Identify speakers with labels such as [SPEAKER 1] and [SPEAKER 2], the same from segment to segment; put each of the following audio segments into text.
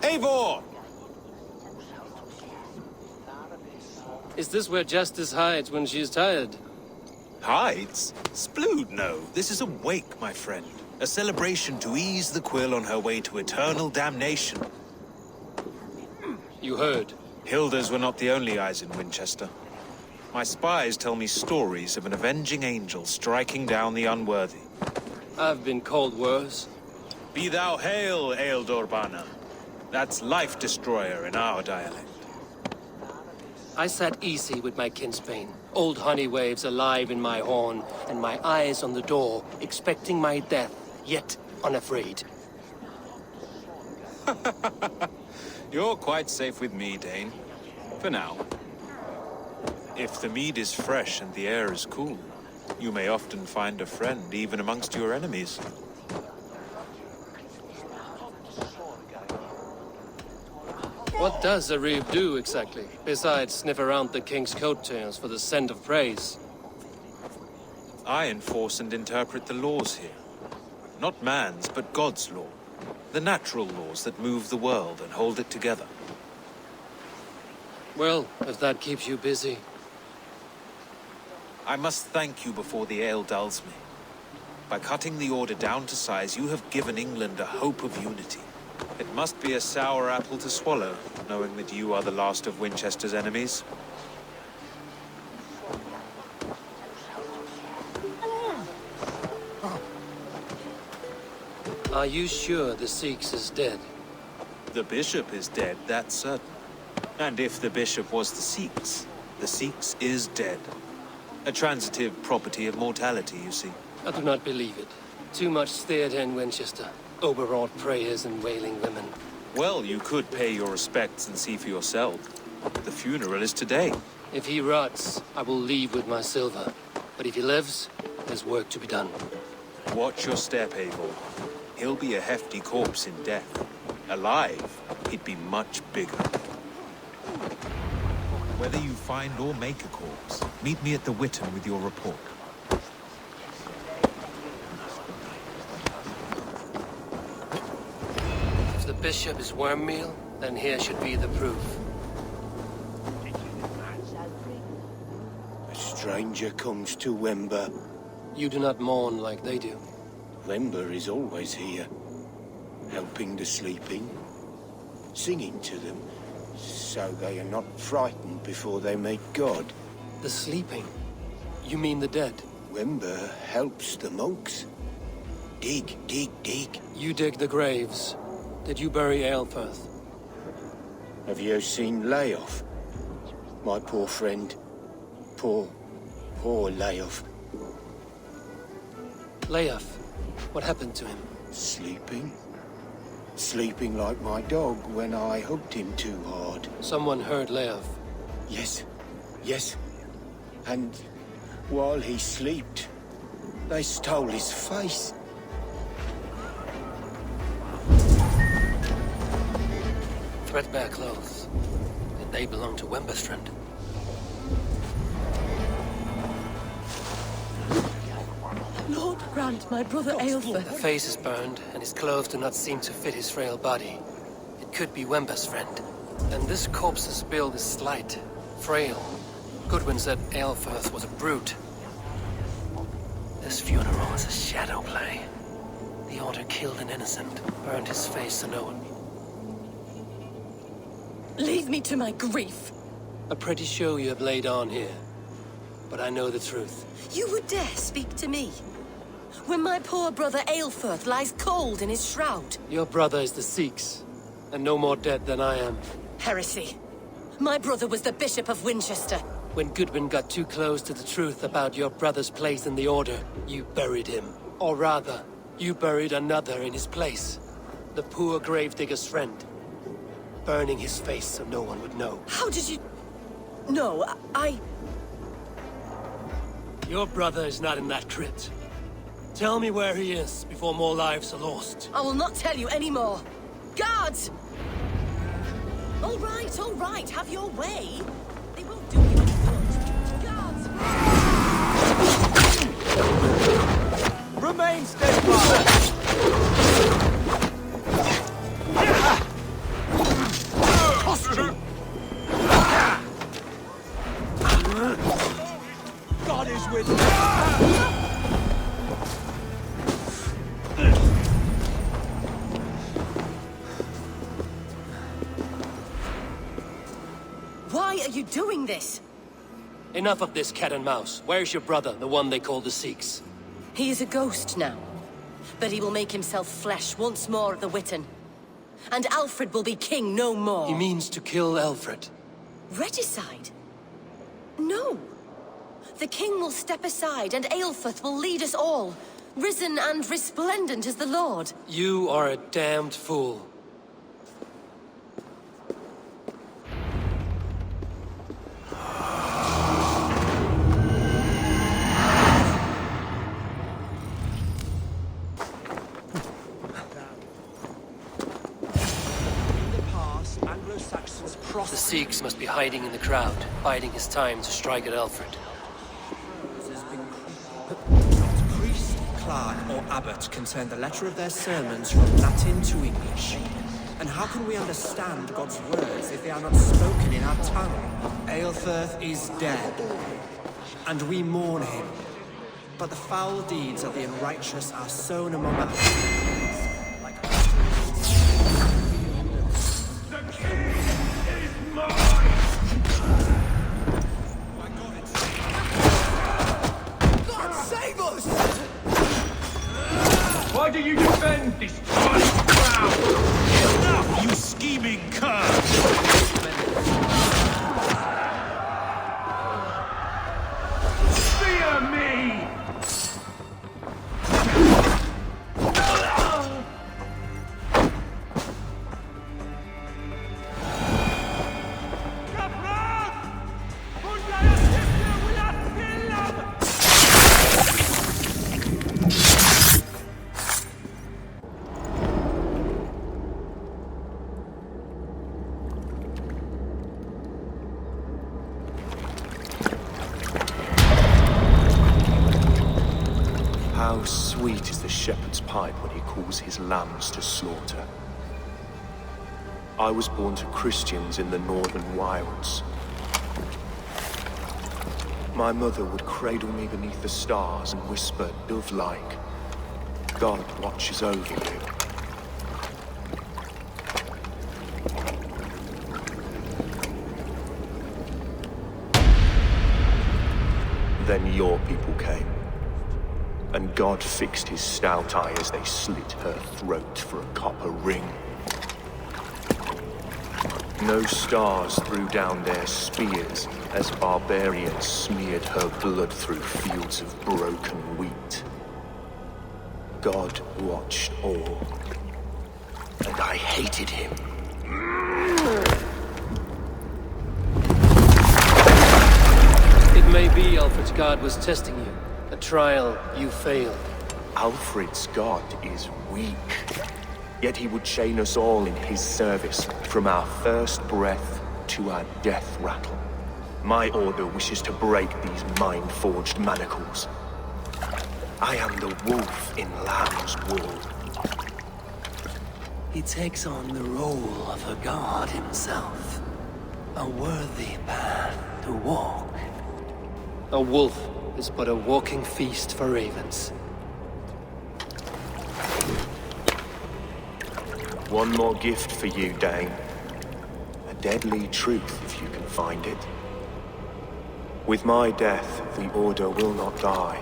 [SPEAKER 1] Eivor!
[SPEAKER 2] Is this where Justice hides when she's tired?
[SPEAKER 1] Hides? Splood, no. This is a wake, my friend. A celebration to ease the quill on her way to eternal damnation.
[SPEAKER 2] You heard.
[SPEAKER 1] Hilda's were not the only eyes in Wincestre. My spies tell me stories of an avenging angel striking down the unworthy.
[SPEAKER 2] I've been called worse.
[SPEAKER 1] Be thou hail, Eildorbana. That's Life Destroyer in our dialect.
[SPEAKER 2] I sat easy with my kinsbane, old honey waves alive in my horn, and my eyes on the door, expecting my death, yet unafraid.
[SPEAKER 1] You're quite safe with me, Dane. For now. If the mead is fresh and the air is cool, you may often find a friend even amongst your enemies.
[SPEAKER 2] What does a reeve do exactly, besides sniff around the king's coattails for the scent of praise?
[SPEAKER 1] I enforce and interpret the laws here. Not man's, but God's law. The natural laws that move the world and hold it together.
[SPEAKER 2] Well, if that keeps you busy.
[SPEAKER 1] I must thank you before the ale dulls me. By cutting the order down to size, you have given England a hope of unity. It must be a sour apple to swallow, knowing that you are the last of Winchester's enemies.
[SPEAKER 2] Are you sure the Seax is dead?
[SPEAKER 1] The bishop is dead, that's certain. And if the bishop was the Seax is dead. A transitive property of mortality, you see.
[SPEAKER 2] I do not believe it. Too much theatre in Winchester. Overwrought prayers and wailing women.
[SPEAKER 1] Well, you could pay your respects and see for yourself. The funeral is today.
[SPEAKER 2] If he rots, I will leave with my silver. But if he lives, there's work to be done.
[SPEAKER 1] Watch your step, Eivor. He'll be a hefty corpse in death. Alive, he'd be much bigger. Whether you find or make a corpse, meet me at the Witten with your report.
[SPEAKER 2] If the bishop is worm meal, then here should be the proof.
[SPEAKER 3] A stranger comes to Wember.
[SPEAKER 2] You do not mourn like they do.
[SPEAKER 3] Wember is always here, helping the sleeping, singing to them, so they are not frightened before they meet God.
[SPEAKER 2] The sleeping? You mean the dead?
[SPEAKER 3] Wember helps the monks. Dig, dig, dig.
[SPEAKER 2] You dig the graves. Did you bury Aelfirth?
[SPEAKER 3] Have you seen Layoff? My poor friend. Poor Layoff.
[SPEAKER 2] Leof, what happened to him?
[SPEAKER 3] Sleeping? Sleeping like my dog when I hugged him too hard.
[SPEAKER 2] Someone heard Leof.
[SPEAKER 3] Yes. And while he slept, they stole his face.
[SPEAKER 2] Threadbare clothes. Did they belong to Wincestre?
[SPEAKER 4] Lord grant my brother Eivor.
[SPEAKER 2] The face is burned, and his clothes do not seem to fit his frail body. It could be Wincestre. And this corpse's build is slight, frail. Goodwin said Aelfirth was a brute. This funeral is a shadow play. The Order killed an innocent, burned his face to no one.
[SPEAKER 4] Leave me to my grief.
[SPEAKER 2] A pretty show you have laid on here. But I know the truth.
[SPEAKER 4] You would dare speak to me? When my poor brother Aelfirth lies cold in his shroud.
[SPEAKER 2] Your brother is the Seax, and no more dead than I am.
[SPEAKER 4] Heresy. My brother was the Bishop of Winchester.
[SPEAKER 2] When Goodwin got too close to the truth about your brother's place in the Order, you buried him. Or rather, you buried another in his place. The poor gravedigger's friend. Burning his face so no one would know.
[SPEAKER 4] How did you... No, I...
[SPEAKER 2] Your brother is not in that crypt. Tell me where he is before more lives are lost.
[SPEAKER 4] I will not tell you anymore. Guards! All right, have your way. They won't do you any good. Guards!
[SPEAKER 5] Remain steadfast! God is with me!
[SPEAKER 4] Why are you doing this?
[SPEAKER 2] Enough of this cat and mouse. Where's your brother, the one they call the Seax?
[SPEAKER 4] He is a ghost now. But he will make himself flesh once more at the Witten. And Alfred will be king no more.
[SPEAKER 2] He means to kill Alfred.
[SPEAKER 4] Regicide? No. The king will step aside and Aelfrith will lead us all. Risen and resplendent as the Lord.
[SPEAKER 2] You are a damned fool. The Seax must be hiding in the crowd, biding his time to strike at Alfred.
[SPEAKER 5] Not priest, clerk, or abbot can turn the letter of their sermons from Latin to English. And how can we understand God's words if they are not spoken in our tongue? Aelfrith is dead, and we mourn him. But the foul deeds of the unrighteous are sown among us. Like
[SPEAKER 6] why do you defend this tiny crowd?
[SPEAKER 1] Enough, you scheming cur!
[SPEAKER 6] Fear me!
[SPEAKER 7] How sweet is the shepherd's pipe when he calls his lambs to slaughter. I was born to Christians in the northern wilds. My mother would cradle me beneath the stars and whisper, dove-like, God watches over you. Then your people came. And God fixed his stout eye as they slit her throat for a copper ring. No stars threw down their spears as barbarians smeared her blood through fields of broken wheat. God watched all, and I hated him.
[SPEAKER 2] It may be Alfred's god was testing you. A trial you failed.
[SPEAKER 7] Alfred's god is weak. Yet he would chain us all in his service, from our first breath to our death rattle. My order wishes to break these mind-forged manacles. I am the wolf in lamb's wool.
[SPEAKER 2] He takes on the role of a god himself. A worthy path to walk. A wolf is but a walking feast for ravens.
[SPEAKER 7] One more gift for you, Dane. A deadly truth, if you can find it. With my death, the Order will not die.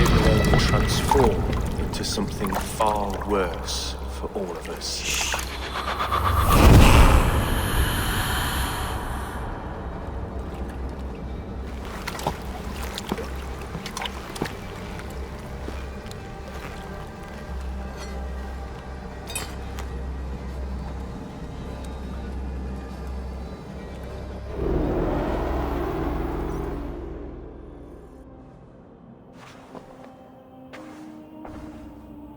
[SPEAKER 7] It will only transform into something far worse for all of us.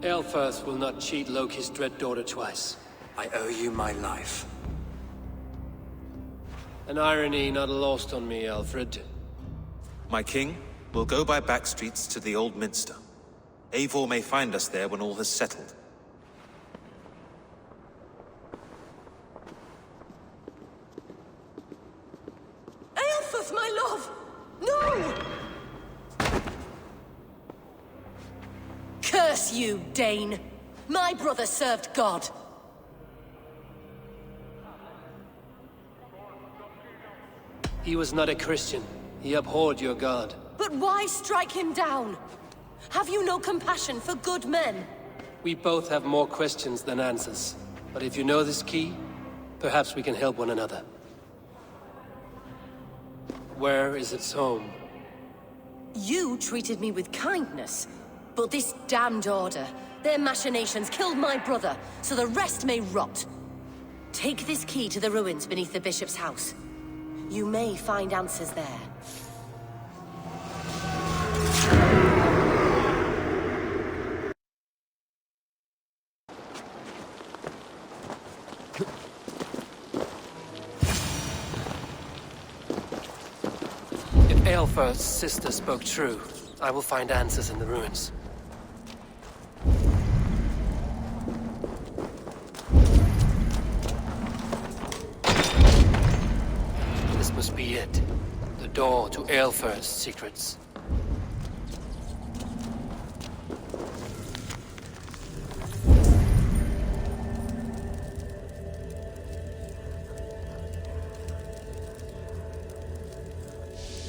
[SPEAKER 2] Aelfrith will not cheat Loki's dread daughter twice.
[SPEAKER 5] I owe you my life.
[SPEAKER 2] An irony not lost on me, Alfred.
[SPEAKER 1] My king, we'll go by back streets to the old Minster. Eivor may find us there when all has settled.
[SPEAKER 4] Aelfus, my love! No! Curse you, Dane! My brother served God.
[SPEAKER 2] He was not a Christian. He abhorred your god.
[SPEAKER 4] But why strike him down? Have you no compassion for good men?
[SPEAKER 2] We both have more questions than answers. But if you know this key, perhaps we can help one another. Where is its home?
[SPEAKER 4] You treated me with kindness, but this damned order, their machinations killed my brother, so the rest may rot. Take this key to the ruins beneath the bishop's house. You may find answers there.
[SPEAKER 2] If Eilfur's sister spoke true, I will find answers in the ruins. This must be it. The door to Eilfur's secrets.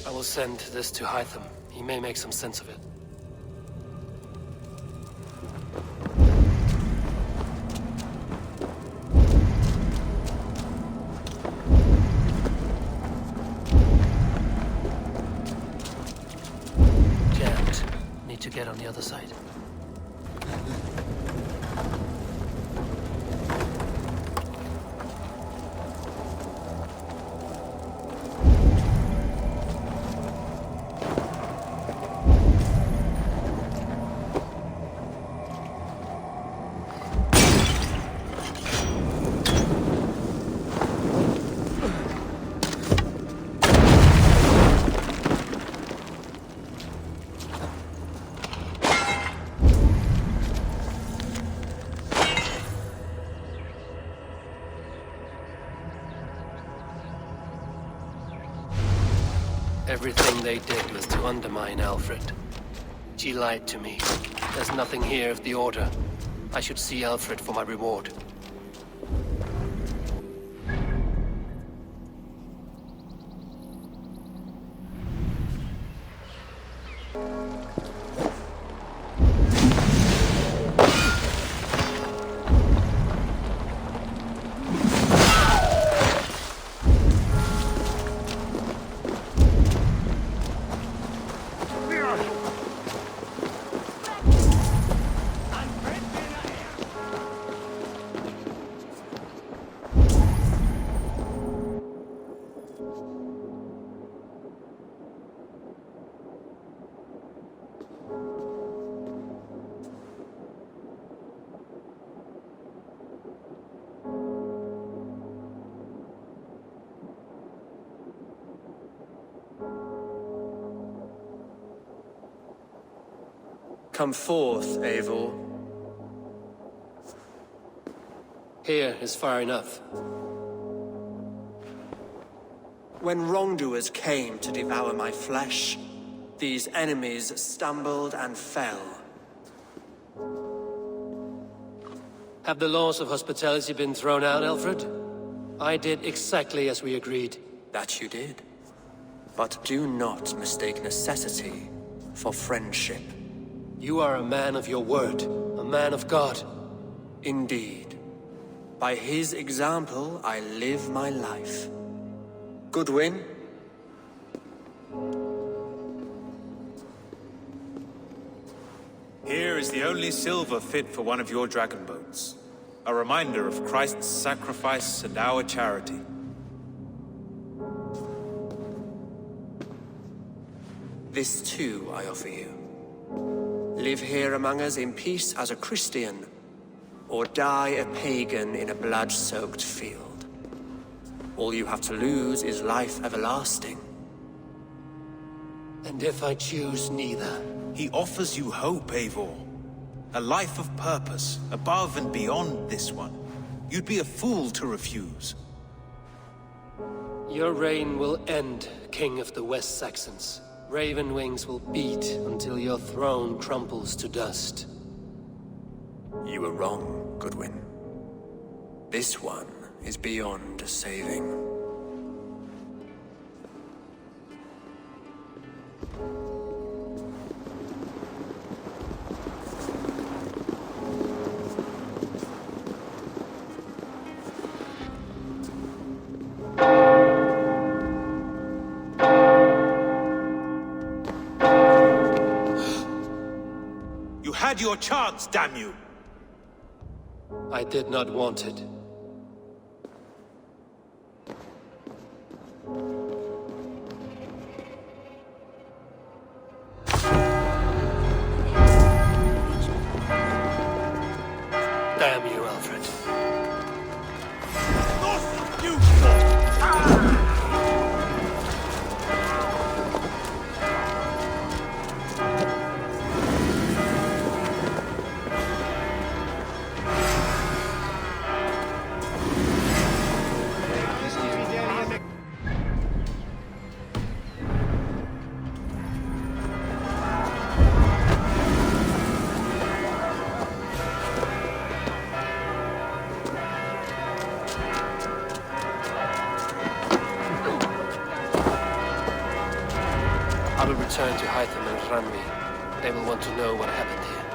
[SPEAKER 2] I will send this to Hytham. He may make some sense of it. Jammed. Need to get on the other side. Everything they did was to undermine Alfred. She lied to me. There's nothing here of the Order. I should see Alfred for my reward.
[SPEAKER 5] Come forth, Eivor.
[SPEAKER 2] Here is far enough.
[SPEAKER 5] When wrongdoers came to devour my flesh, these enemies stumbled and fell.
[SPEAKER 2] Have the laws of hospitality been thrown out, Alfred? I did exactly as we agreed.
[SPEAKER 5] That you did. But do not mistake necessity for friendship.
[SPEAKER 2] You are a man of your word, a man of God.
[SPEAKER 5] Indeed. By his example, I live my life. Goodwin?
[SPEAKER 1] Here is the only silver fit for one of your dragon boats. A reminder of Christ's sacrifice and our charity.
[SPEAKER 5] This too I offer you. Live here among us in peace as a Christian, or die a pagan in a blood-soaked field. All you have to lose is life everlasting.
[SPEAKER 2] And if I choose neither?
[SPEAKER 1] He offers you hope, Eivor. A life of purpose, above and beyond this one. You'd be a fool to refuse.
[SPEAKER 2] Your reign will end, King of the West Saxons. Raven wings will beat until your throne crumbles to dust.
[SPEAKER 5] You were wrong, Goodwin. This one is beyond saving.
[SPEAKER 1] You had your chance, damn you!
[SPEAKER 2] I did not want it. Damn you, Alfred. I will return to Hytham and Ranvi. They will want to know what happened here.